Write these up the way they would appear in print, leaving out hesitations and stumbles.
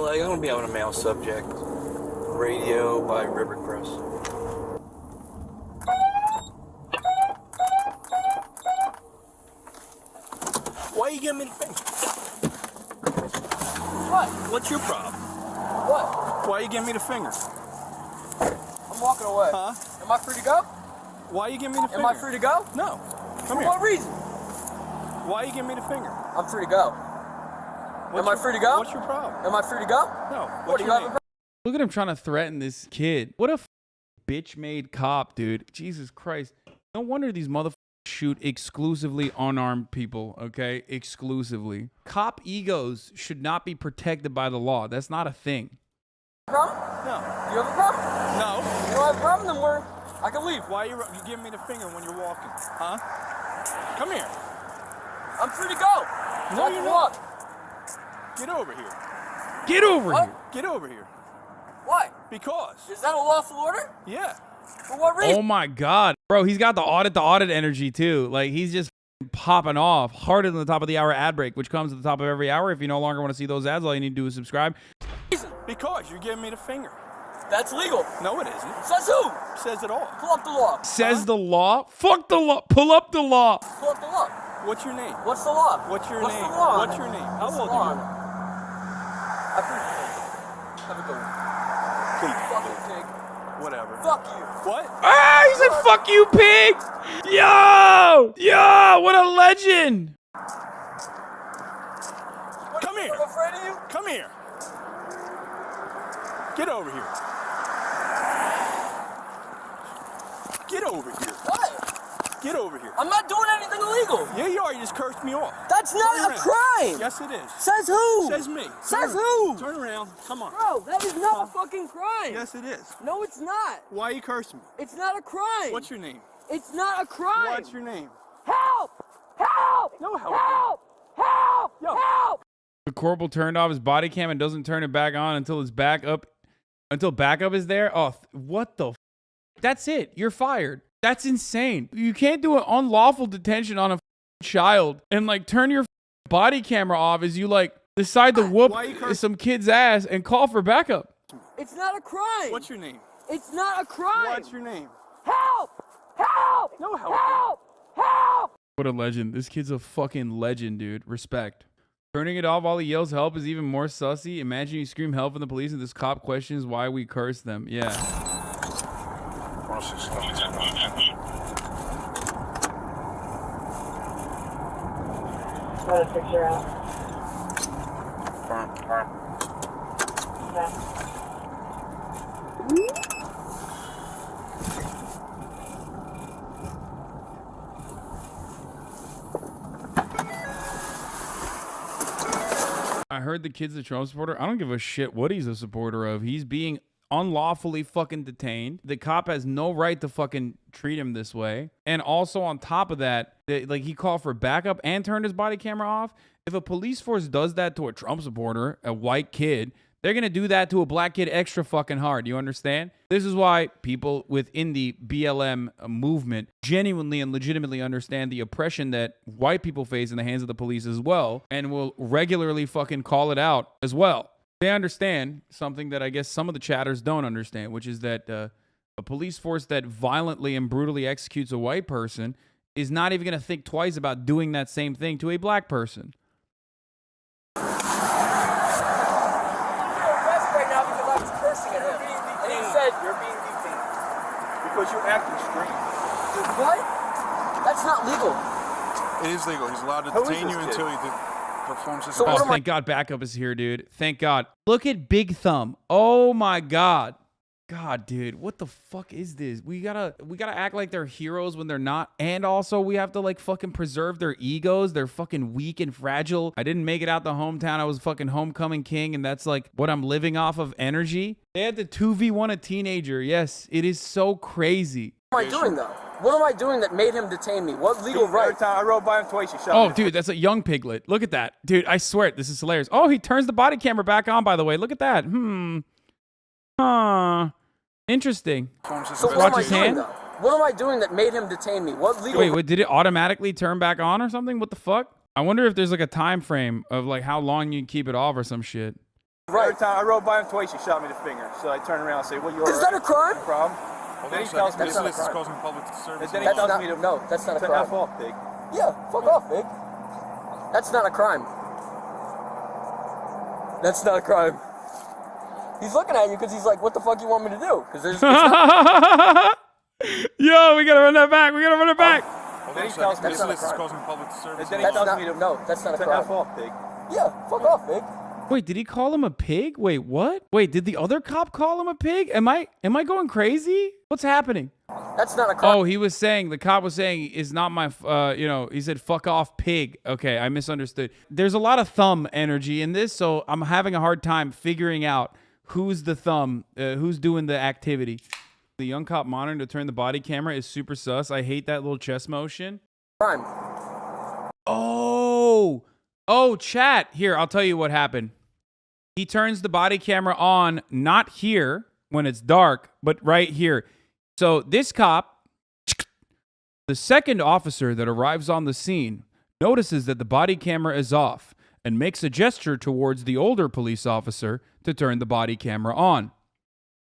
like, I'm gonna be on a male subject. Radio by Rivercrest. Why are you giving me the finger? What? What's your problem? What? Why are you giving me the finger? I'm walking away. Huh? Am I free to go? Why are you giving me the finger? Am I free to go? No. Come For here. what reason? Why are you giving me the finger? I'm free to go. Am I free to go? What's your problem? Am I free to go? No. What do you have a problem? Look at him trying to threaten this kid. What a bitch-made cop, dude. Jesus Christ. No wonder these motherfuckers shoot exclusively unarmed people, okay? Exclusively. Cop egos should not be protected by the law. That's not a thing. Problem? No. You have a problem? No. You don't have a problem, then I can leave. Why are you giving me the finger when you're walking? Huh? Come here. I'm free to go. No, you're not. Walk. Get over here. Get over What? here. Get over here. Why? Because. Is that a lawful order? Yeah. For what reason? Oh my God. Bro, he's got the audit energy too. Like he's just popping off harder than the top of the hour ad break, which comes at the top of every hour. If you no longer want to see those ads, all you need to do is subscribe. Because you're giving me the finger. That's legal. No, it isn't. Says who? Says it all. Pull up the law. Says the law. Fuck the law. Pull up the law. Pull up the law. What's your name? What's the law? What's your What's name? the law? What's your name? How What's the old law? are you? I appreciate it. Have a good one. Please. Fucking pig. Whatever. Fuck you. What? Ah, he said, fuck you, pig. Yo. Yo, what a legend. Come here. I'm afraid of you? Come here. Get over here. Get over here. What? Get over here. I'm not doing anything illegal. Yeah, you are. You just cursed me off. That's Turn not a around. crime. Yes, it is. Says who? Says me. Says Turn who? Turn around. Come on. Bro, that is not a fucking crime. Yes, it is. No, it's not. Why are you cursing me? It's not a crime. What's your name? It's not a crime. What's your name? Help! Help! No help. Help! Help! Yo. Help! The corporal turned off his body cam and doesn't turn it back on until his backup is there. Oh, what the? That's it. You're fired. That's insane. You can't do an unlawful detention on a child and like turn your body camera off as you like decide to whoop some kid's ass and call for backup. It's not a crime. What's your name? It's not a crime. What's your name? Help! Help! No help. Help! Help! What a legend. This kid's a fucking legend, dude. Respect. Turning it off while he yells help is even more sussy. Imagine you scream help from the police and this cop questions why we curse them. Yeah. Got a picture out. Okay. I heard the kid's a Trump supporter. I don't give a shit what he's a supporter of. He's being unlawfully fucking detained. The cop has no right to fucking treat him this way. And also on top of that, like he called for backup and turned his body camera off. If a police force does that to a Trump supporter, a white kid, they're going to do that to a black kid extra fucking hard. You understand? This is why people within the BLM movement genuinely and legitimately understand the oppression that white people face in the hands of the police as well, and will regularly fucking call it out as well. They understand something that I guess some of the chatters don't understand, which is that a police force that violently and brutally executes a white person is not even going to think twice about doing that same thing to a black person. You're being detained. Because you're acting strange. What? That's not legal. It is legal. He's allowed to Who is detain this you kid? until he performs his So Oh, what am I- thank God backup is here, dude. Thank God. Look at Big Thumb. Oh my God. God, dude, what the fuck is this? We gotta act like they're heroes when they're not. And also we have to like fucking preserve their egos. They're fucking weak and fragile. I didn't make it out the hometown. I was fucking homecoming king. And that's like what I'm living off of energy. They had to 2v1 a teenager. Yes, it is so crazy. What am I doing, though? What am I doing that made him detain me? What legal Every right? time I rode by him twice, you shot Oh, me. dude, that's a young piglet. Look at that. Dude, I swear, this is hilarious. Oh, he turns the body camera back on, by the way. Look at that. Huh. Interesting. So Watch what am I his doing, hand. though? What am I doing that made him detain me? What legal Wait, did it automatically turn back on or something? What the fuck? I wonder if there's like a time frame of like how long you can keep it off or some shit. Right. Every time I rode by him twice, he shot me the finger. So I turned around and say, "Well, you're Is that a crime? No problem." Hold Then on he a tells second. me That's not a This is crime. causing public disturbance. Then he That's tells not, me to no, that's not a to crime. F off, pig. Yeah, fuck off, big. That's not a crime. That's not a crime. He's looking at you because he's like, what the fuck you want me to do? Because there's... Yo, we gotta run that back. We gotta run it back. Hold Then on a he tells second. me That's not a This is crime. causing public disturbance. Then he That's tells not, me to no, that's not a to crime. F off, pig. Yeah, fuck off, big. Wait, did he call him a pig? Wait, what? Wait, did the other cop call him a pig? Am I going crazy? What's happening? That's not a crime. Oh, the cop was saying is not my, he said fuck off pig. Okay, I misunderstood. There's a lot of thumb energy in this, so I'm having a hard time figuring out who's the thumb, who's doing the activity. The young cop monitoring to turn the body camera is super sus. I hate that little chest motion. Crime. Oh, chat. Here, I'll tell you what happened. He turns the body camera on, not here when it's dark, but right here. So this cop, the second officer that arrives on the scene, notices that the body camera is off and makes a gesture towards the older police officer to turn the body camera on.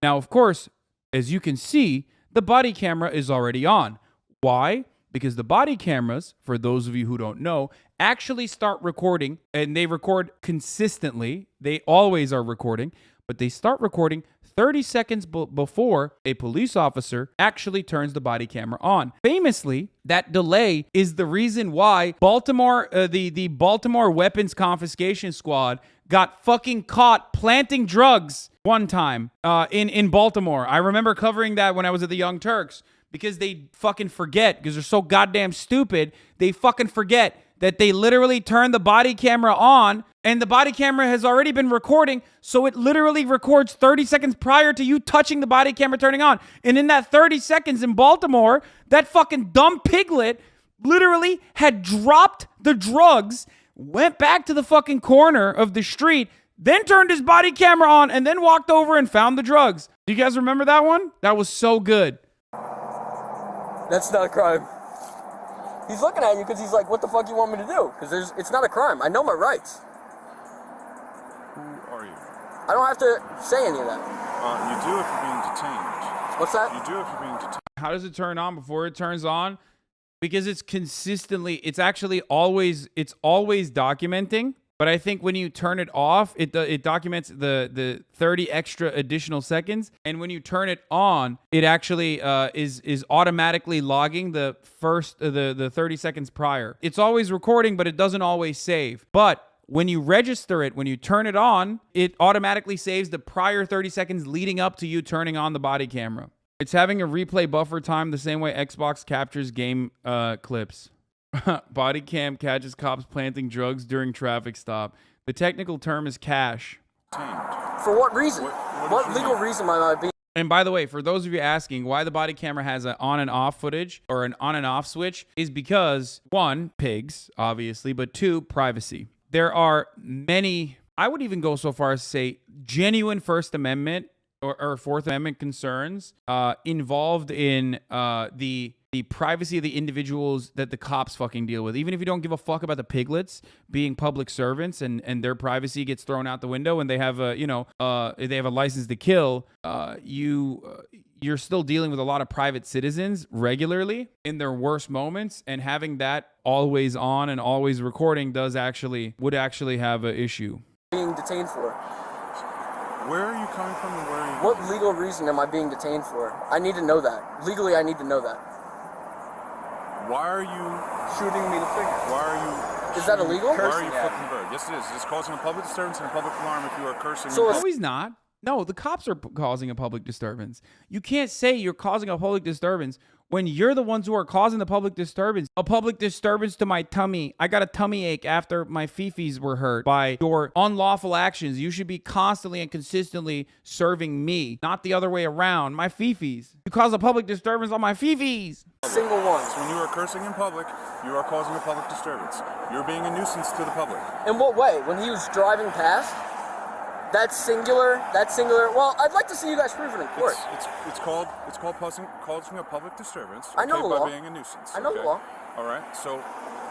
Now, of course, as you can see, the body camera is already on. Why? Because the body cameras, for those of you who don't know, actually start recording, and they record consistently. They always are recording, but they start recording 30 seconds before a police officer actually turns the body camera on. Famously, that delay is the reason why the Baltimore Weapons Confiscation Squad got fucking caught planting drugs one time in Baltimore. I remember covering that when I was at the Young Turks, because they fucking forget, because they're so goddamn stupid, they fucking forget that they literally turn the body camera on, and the body camera has already been recording, so it literally records 30 seconds prior to you touching the body camera turning on. And in that 30 seconds in Baltimore, that fucking dumb piglet literally had dropped the drugs, went back to the fucking corner of the street, then turned his body camera on, and then walked over and found the drugs. Do you guys remember that one? That was so good. That's not a crime. He's looking at you because he's like, what the fuck you want me to do? Because it's not a crime. I know my rights. Who are you? I don't have to say any of that. You do if you're being detained. What's that? You do if you're being detained. How does it turn on before it turns on? Because it's consistently, it's always documenting. But I think when you turn it off, it documents the 30 extra additional seconds. And when you turn it on, it actually is automatically logging the 30 seconds prior. It's always recording, but it doesn't always save. But when you register it, when you turn it on, it automatically saves the prior 30 seconds leading up to you turning on the body camera. It's having a replay buffer time the same way Xbox captures game clips. Body cam catches cops planting drugs during traffic stop. The technical term is cash. For what reason? What legal reason might I be? And by the way, for those of you asking why the body camera has an on and off footage or an on and off switch, is because, one, pigs, obviously, but two, privacy. There are many, I would even go so far as to say, genuine First Amendment or Fourth Amendment concerns involved in the privacy of the individuals that the cops fucking deal with. Even if you don't give a fuck about the piglets being public servants and their privacy gets thrown out the window and they have a they have a license to kill, you're still dealing with a lot of private citizens regularly in their worst moments, and having that always on and always recording would actually have an issue. Being detained for? Where are you coming from and where are you What legal reason am I being detained for? I need to know that. Legally, I need to know that. Why are you Shooting me the finger. Why are you Is that illegal? Why are Cursing you at flipping the bird? Yes, it is. It's causing a public disturbance and a public alarm if you are cursing. So No, he's not. No, the cops are causing a public disturbance. You can't say you're causing a public disturbance when you're the ones who are causing the public disturbance. A public disturbance to my tummy. I got a tummy ache after my fifis were hurt by your unlawful actions. You should be constantly and consistently serving me, not the other way around. My fifis. You cause a public disturbance on my fifis. Single ones. So when you are cursing in public, you are causing a public disturbance. You're being a nuisance to the public. In what way? When he was driving past? That's singular. Well, I'd like to see you guys prove it in court. It's called causing a public disturbance. I know the by law. being a nuisance. I know the law. All right. So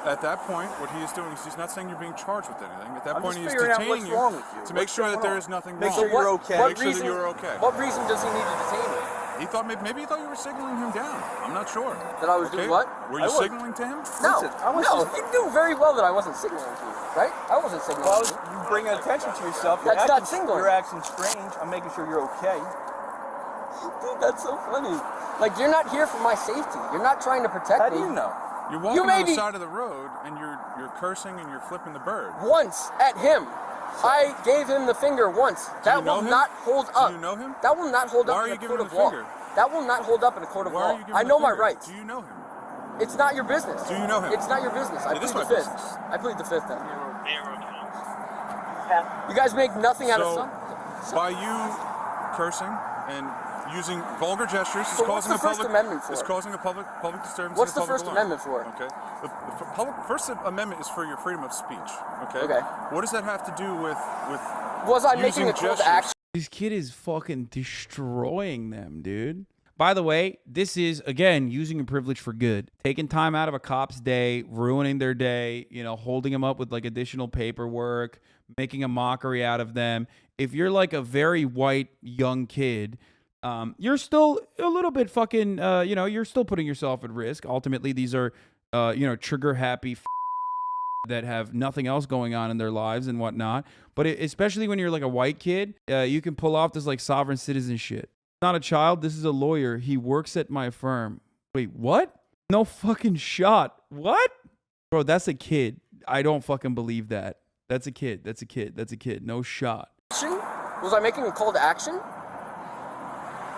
at that point, what he is doing is he's not saying you're being charged with anything. At that I'm point, just he's figuring out detaining what's wrong you with you. to make What's sure that going there on? is nothing Make wrong. sure you're okay. Make sure that you're okay. What reason does he need to detain me? He thought maybe he thought you were signaling him down. I'm not sure. That I was doing what? Were you signaling to him? No, Listen, I was no, just- you knew very well that I wasn't signaling to you, right? I wasn't signaling Well, to you. you bring attention to yourself. That's not signaling. You're acting strange. I'm making sure you're okay. Dude, that's so funny. Like, you're not here for my safety. You're not trying to protect How me. do you know? You're walking on maybe- the side of the road and you're cursing and you're flipping the bird. Once at him. I gave him the finger once. That you know will him? not hold up. Do you know him? That will not hold Why up are in you a giving court him of the law. finger? That will not hold up in a court of Why are law. you giving I him know the my finger? rights. Do you know him? It's not your business. Do you know him? It's not your business. I It is plead my the fifth. business. I plead the fifth then. You guys make nothing out of So, something. by you cursing and using vulgar gestures, So what's the First Amendment for? It's causing a public disturbance. What's and a the public First alarm. Amendment for? Okay. The First Amendment is for your freedom of speech. Okay. Okay. What does that have to do with Was I using making a call gestures? to action? This kid is fucking destroying them, dude. By the way, this is, again, using your privilege for good. Taking time out of a cop's day, ruining their day, you know, holding them up with, like, additional paperwork, making a mockery out of them. If you're, like, a very white young kid, you're still a little bit fucking, you know, you're still putting yourself at risk. Ultimately, these are, you know, trigger-happy that have nothing else going on in their lives and whatnot. But especially when you're like a white kid, you can pull off this like sovereign citizen shit. Not a child. This is a lawyer. He works at my firm. Wait, what? No fucking shot. What? Bro, that's a kid. I don't fucking believe that. That's a kid. That's a kid. That's a kid. No shot. Was I making a call to action?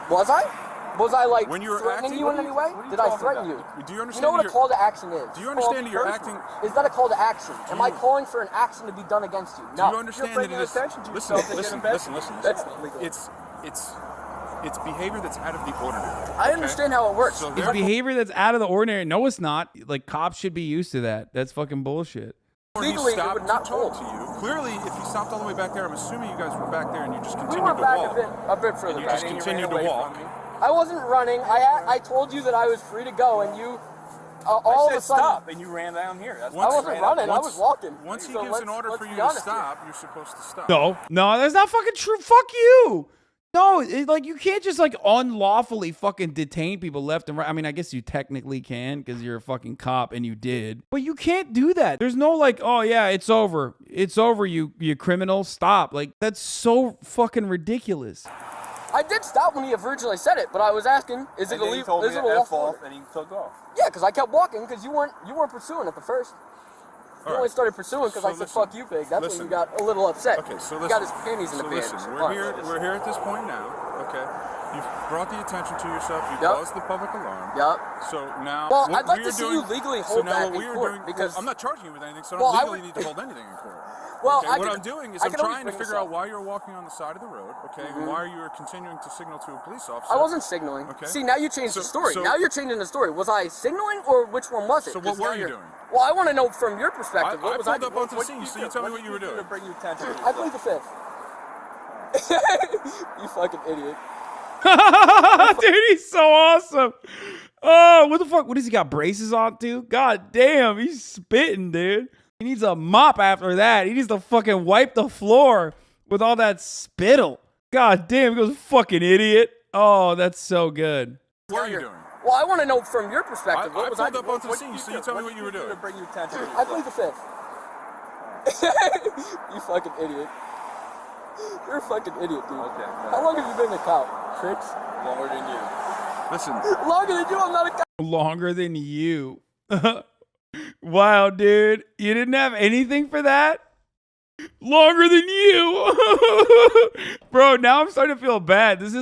Was I? Was I like When you were threatening acting, you in any way? what are you Did I talking threaten about? you? Do you understand You know what a that call to action is? Do you understand that you're Personal. acting? Is that a call to action? Am I calling for an action to be done against you? Do No. you understand You're that it bringing is? attention to Listen, yourself to listen, get listen, listen, That's listen. illegal. It's behavior that's out of the ordinary. I understand how it works. So It's It's therefore- behavior that's out of the ordinary. No, it's not. Like, cops should be used to that. That's fucking bullshit. Legally, he it stopped would not to talk hold. to you. Clearly, if he stopped all the way back there, I'm assuming you guys were back there and you just We continued went to back walk. a bit further you back. just continued to walk. I wasn't running. I told you that I was free to go, and you all I said of a sudden. stop, and you ran down here. That's I why wasn't ran up. running. I was walking. Once he So gives an let's- order let's for you be to honest here. stop, you're supposed to stop. No, that's not fucking true. Fuck you. No, like you can't just like unlawfully fucking detain people left and right. I mean, I guess you technically can because you're a fucking cop and you did, but you can't do that. There's no like, oh yeah, it's over. It's over, you criminal. Stop. Like that's so fucking ridiculous. I did stop when he originally said it, but I was asking, is it And then he illegal? told me Is it to a F lawful off, order? and he took off. Yeah, because I kept walking because you weren't pursuing at the first. You only started pursuing because I said, listen, "Fuck you, pig." That's when listen. you got a little upset. Okay, so you listen. got his panties in the so pants. listen, All we're right. here at this point now. Okay, you've brought the attention to yourself. You Yep. caused the public alarm. Yup. So now, Well, what I'd like we to are see doing, you legally so hold now that what we in are court doing, because- I'm not charging you with anything, so I Well, don't I legally would- need to hold anything in court. Well, Okay, I what could- I'm doing is I I'm could always trying to bring figure this out up. why you're walking on the side of the road, okay, and why you're continuing to signal to a police officer. I wasn't signaling. Okay. See, now you changed the story. So- Now you're changing the story. Was I signaling or which one was it? So what 'Cause now were you you're- doing? Well, I want to know from your I perspective. What was I pulled doing? up onto the scene, so you tell me what you were doing. To bring you attention to I plead the fifth. You fucking idiot. Dude, he's so awesome. Oh, what the fuck? What does he got braces on, dude? God damn, he's spitting, dude. He needs a mop after that. He needs to fucking wipe the floor with all that spittle. God damn, he goes, fucking idiot. Oh, that's so good. What are you doing? Well, I want to know from your I perspective. What was I pulled up doing? onto the scene, so you tell me what you were doing. To bring you attention to I plead the fifth. You fucking idiot. You're a fucking idiot, dude. Okay. How long have you been a cop? 6? Longer than you. Listen, Longer than you, I'm not a cop. Longer than you. Wow, dude. You didn't have anything for that? Longer than you. Bro, now I'm starting to feel bad. This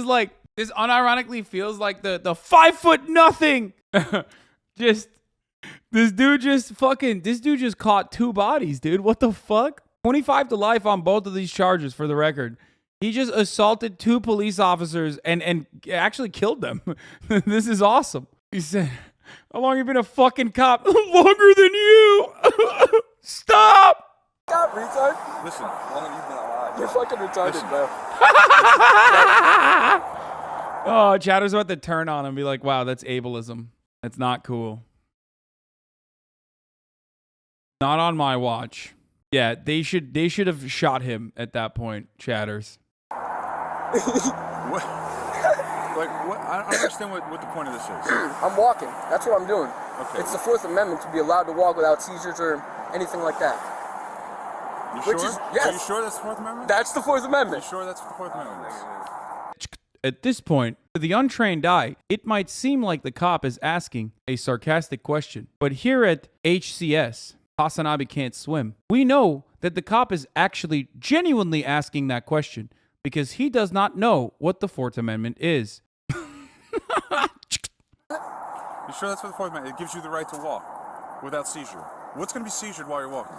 unironically feels like the 5'0" just this dude just caught 2 bodies, dude. What the fuck? 25 to life on both of these charges, for the record. He just assaulted 2 police officers and actually killed them. This is awesome. He said, how long have you been a fucking cop? Longer than you. Stop. Cop, retard. listen. How long have you been alive? You're fucking retarded, Listen. bro. Oh, Chatter's about to turn on him and be like, wow, that's ableism. That's not cool. Not on my watch. Yeah, they should have shot him at that point, Chatters. What? Like, what? I don't understand what the point of this is. I'm walking. That's what I'm doing. Okay. It's the Fourth Amendment to be allowed to walk without seizures or anything like that. You Which sure? is- yes. Are you sure that's the Fourth Amendment? That's the Fourth You Amendment. sure that's what the Fourth Amendment is? At this point, to the untrained eye, it might seem like the cop is asking a sarcastic question. But here at HCS, HasanAbi Can't Swim, we know that the cop is actually genuinely asking that question because he does not know what the Fourth Amendment is. You sure that's what the Fourth Amendment? It gives you the right to walk without seizure. What's going to be seizured while you're walking?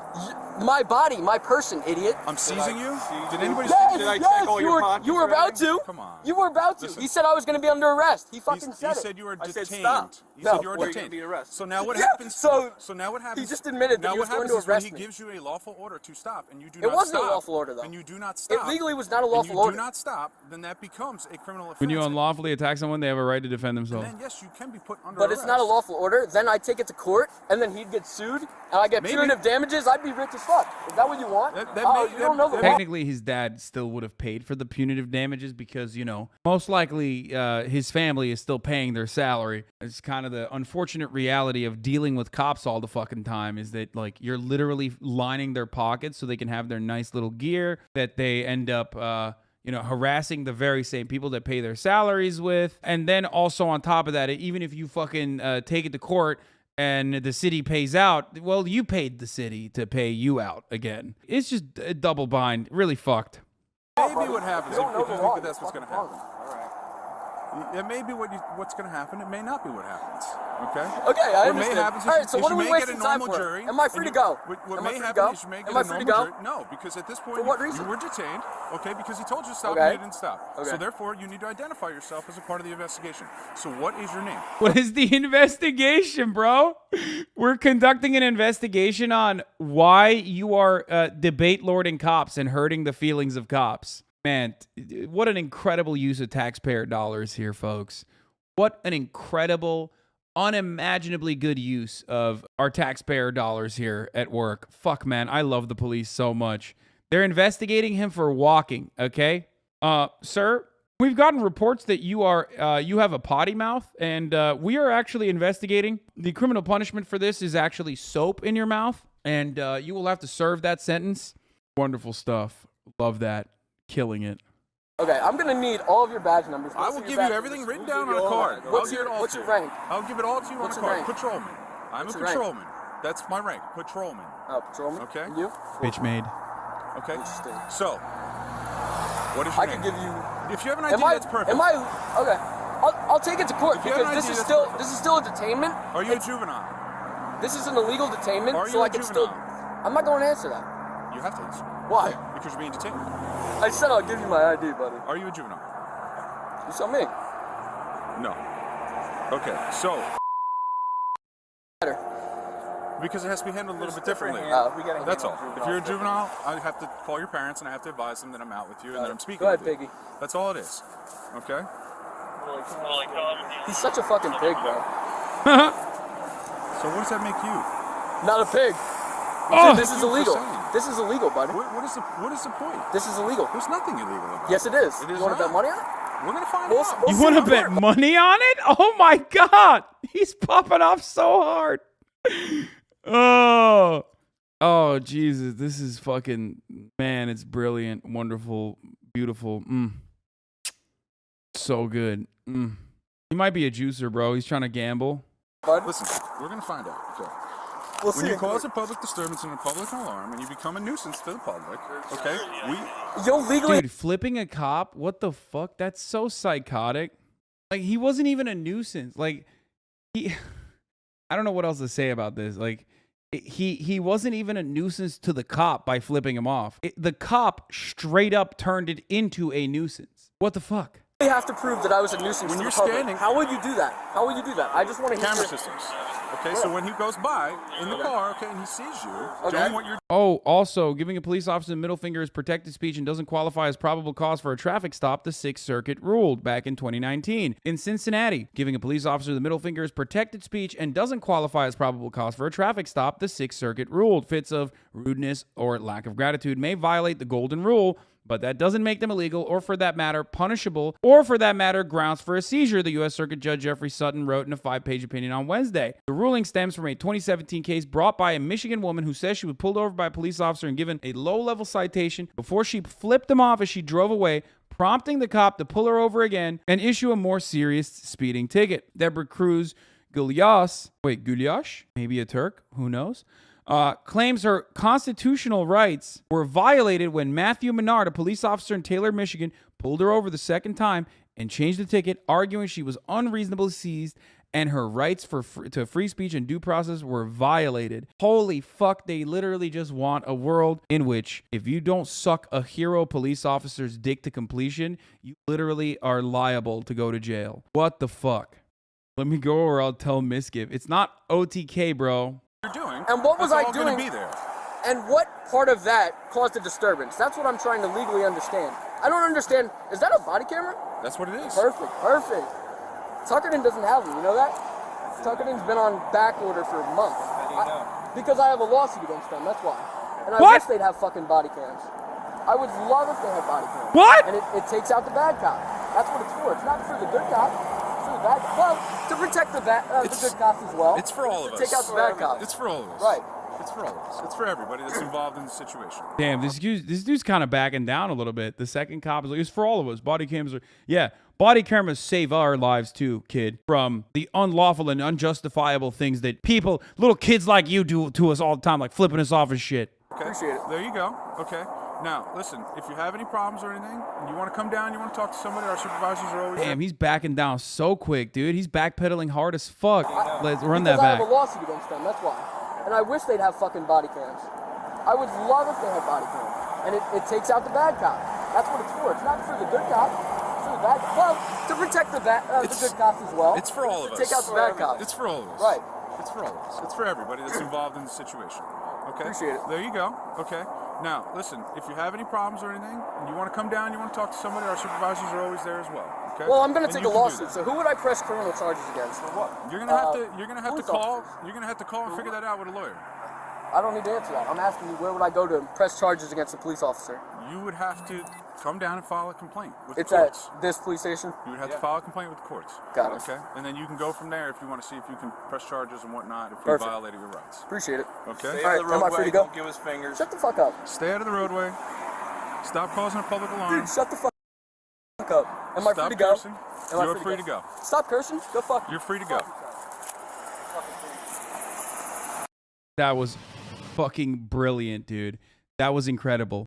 My body, my person, idiot. I'm seizing you? Did anybody Yes, seize you? yes, you were about to. Come on. You were about to. Listen. He said I was going to be under arrest. He fucking He said it. said you were I detained. said stop. He No, said you were we're detained. gonna be arrested. So now what Yeah, happens? so now what happens? he just admitted that now he was what going happens to is when arrest he me. gives you a lawful order to stop, and you do It not wasn't a stop. lawful order, though. And you do not stop. It legally was not a and lawful you order. do not stop, then that becomes a criminal offense. When you unlawfully attack someone, they have a right to defend and themselves. then yes, you can be put under But arrest. it's not a lawful order. Then I take it to court, and then he'd get sued, and I get Maybe. punitive damages. I'd be rich as fuck. Is that what you want? That You don't know the law. Technically, his dad still would have paid for the punitive damages because, you know, most likely his family is still paying their salary. It's kind of the unfortunate reality of dealing with cops all the fucking time is that, like, you're literally lining their pockets so they can have their nice little gear that they end up, harassing the very same people that pay their salaries with. And then also on top of that, even if you fucking take it to court, and the city pays out, well, you paid the city to pay you out again. It's just a double bind. Really fucked. Maybe what happens You if don't know you the think law. that that's what's going to happen. It may be what's going to happen. It may not be what happens. Okay. Okay, I What may understand. happen is All right, so is what you are we may get a wasting time normal for? jury, Am I free and to go? What Am I may free to happen go? is you may get Am I a free to normal go? jury. No, because at this point For what reason? you were detained. Okay, because he told you to stop Okay. and you didn't stop. Okay. So therefore, you need to identify yourself as a part of the investigation. So what is your name? What is the investigation, bro? We're conducting an investigation on why you are debate lording cops and hurting the feelings of cops. Man, what an incredible use of taxpayer dollars here, folks. What an incredible, unimaginably good use of our taxpayer dollars here at work. Fuck, man, I love the police so much. They're investigating him for walking, okay? Sir, we've gotten reports that you have a potty mouth, and we are actually investigating. The criminal punishment for this is actually soap in your mouth, and you will have to serve that sentence. Wonderful stuff. Love that. Killing it. Okay, I'm gonna need all of your badge numbers. I will give you everything written down on a card. What's I'll give it all your to you. rank? I'll give it all to you What's on your a rank? card. Patrolman. I'm What's a your rank? patrolman. That's my rank. Patrolman. Oh, patrolman. Okay. And you? Bitch made. Okay. Interesting. So, what is your I name? could give you. If you have an ID, that's perfect. Am I? Okay. I'll take it to court If you have because an ID, this is that's still perfect. a detainment. Are you a juvenile? This is an illegal detainment, Are so you I a can still. juvenile? I'm not going to answer that. You have to answer. Why? Because you're being detained. I said I'll give you my ID, buddy. Are you a juvenile? You tell me. No. Okay, so. Better. Because it has to be handled a little bit differently. We gotta That's all. handle If you're a juvenile, I have to call your parents and I have to advise them that I'm out with you and that I'm speaking Go ahead, with you. piggy. That's all it is. Okay? He's such a fucking pig, bro. So what does that make you? Not a pig. Oh! This is You for illegal. saying. This is illegal, buddy. What is the point? This is illegal. There's nothing illegal about Yes, it is. It is You want to not. bet money on it? We're going to find We'll- out. we'll You want to see. bet money on it? Oh my God. He's popping off so hard. Oh, Jesus. This is fucking, man, it's brilliant, wonderful, beautiful. So good. He might be a juicer, bro. He's trying to gamble. Bud? Listen, we're going to find out. Okay? We'll When see. you cause a public disturbance and a public alarm and you become a nuisance to the public, okay? Yo, legally. Dude, flipping a cop? What the fuck? That's so psychotic. Like, he wasn't even a nuisance. Like, I don't know what else to say about this. Like, he wasn't even a nuisance to the cop by flipping him off. The cop straight up turned it into a nuisance. What the fuck? You have to prove that I was a nuisance When to you're the public. standing- How would you do that? How would you do that? I just want to hear Camera your- systems. Okay, so when he goes by in the car, okay, and he sees you doing what you're Oh, also, giving a police officer the middle finger is protected speech and doesn't qualify as probable cause for a traffic stop, the Sixth Circuit ruled back in 2019. In Cincinnati, giving a police officer the middle finger is protected speech and doesn't qualify as probable cause for a traffic stop, the Sixth Circuit ruled. Fits of rudeness or lack of gratitude may violate the golden rule, but that doesn't make them illegal or, for that matter, punishable, or, for that matter, grounds for a seizure, the U.S. Circuit Judge Jeffrey Sutton wrote in a 5-page opinion on Wednesday. The ruling stems from a 2017 case brought by a Michigan woman who says she was pulled over by a police officer and given a low-level citation before she flipped him off as she drove away, prompting the cop to pull her over again and issue a more serious speeding ticket. Deborah Cruz Gulyas, maybe a Turk, who knows, claims her constitutional rights were violated when Matthew Menard, a police officer in Taylor, Michigan, pulled her over the second time and changed the ticket, arguing she was unreasonably seized and her rights to free speech and due process were violated. Holy fuck, they literally just want a world in which if you don't suck a hero police officer's dick to completion, you literally are liable to go to jail. What the fuck? Let me go or I'll tell Misgive. It's not OTK, bro. doing. And what was I doing? Be there. And what part of that caused a disturbance? That's what I'm trying to legally understand. I don't understand. Is that a body camera? That's what it is. Perfect. Tuckerton doesn't have them. You know that? Tuckerton's been on back order for months. Because I have a lawsuit against them. That's why. And I wish they'd have fucking body cams. I would love if they had body cams. What? And it takes out the bad cop. That's what it's for. It's not for the good cop. It's for the bad cop. Well, to protect the good cops as well. It's for all of us. Take out the bad cops. It's for all of us. Right. It's for all of us. It's for everybody that's involved in the situation. Damn, this dude's kind of backing down a little bit. The second cop is like, it's for all of us. Body cameras are, yeah, body cameras save our lives too, kid, from the unlawful and unjustifiable things that little kids like you do to us all the time, like flipping us off and shit. Okay. Appreciate it. There you go. Okay. Now, listen, if you have any problems or anything, and you want to come down, you want to talk to somebody, our supervisors are always Damn, he's backing down so quick, dude. He's backpedaling hard as fuck. Let's run that back. I have a lawsuit against them, that's why. And I wish they'd have fucking body cams. I would love if they had body cams. And it takes out the bad cop. That's what it's for. It's not for the good cop. It's for the bad cop. Well, to protect the good cops as well. It's for all of us. Take out the bad cops. It's for all of us. Right. It's for all of us. It's for everybody that's involved in the situation. Okay? Appreciate it. There you go. Okay. Now, listen, if you have any problems or anything, and you want to come down, you want to talk to somebody, our supervisors are always there as well. Okay? Well, I'm going to take a lawsuit. So who would I press criminal charges against? For what? You're gonna have to call. You're gonna have to call and figure that out with a lawyer. I don't need to answer that. I'm asking you, where would I go to press charges against a police officer? You would have to come down and file a complaint with the It's courts. at this police station? You would have to file a complaint with the courts. Got it. Okay? And then you can go from there if you want to see if you can press charges and whatnot if you Perfect. violated your rights. Appreciate it. Okay? Stay All right, out of the am I roadway, free to go? Don't give us fingers. Shut the fuck up. Stay out of the roadway. Stop causing a public alarm. Dude, shut the fuck up. Am I free Stop to go? cursing. Am I You're free to go. Stop cursing. Go fuck. You're free to go. That was fucking brilliant, dude. That was incredible.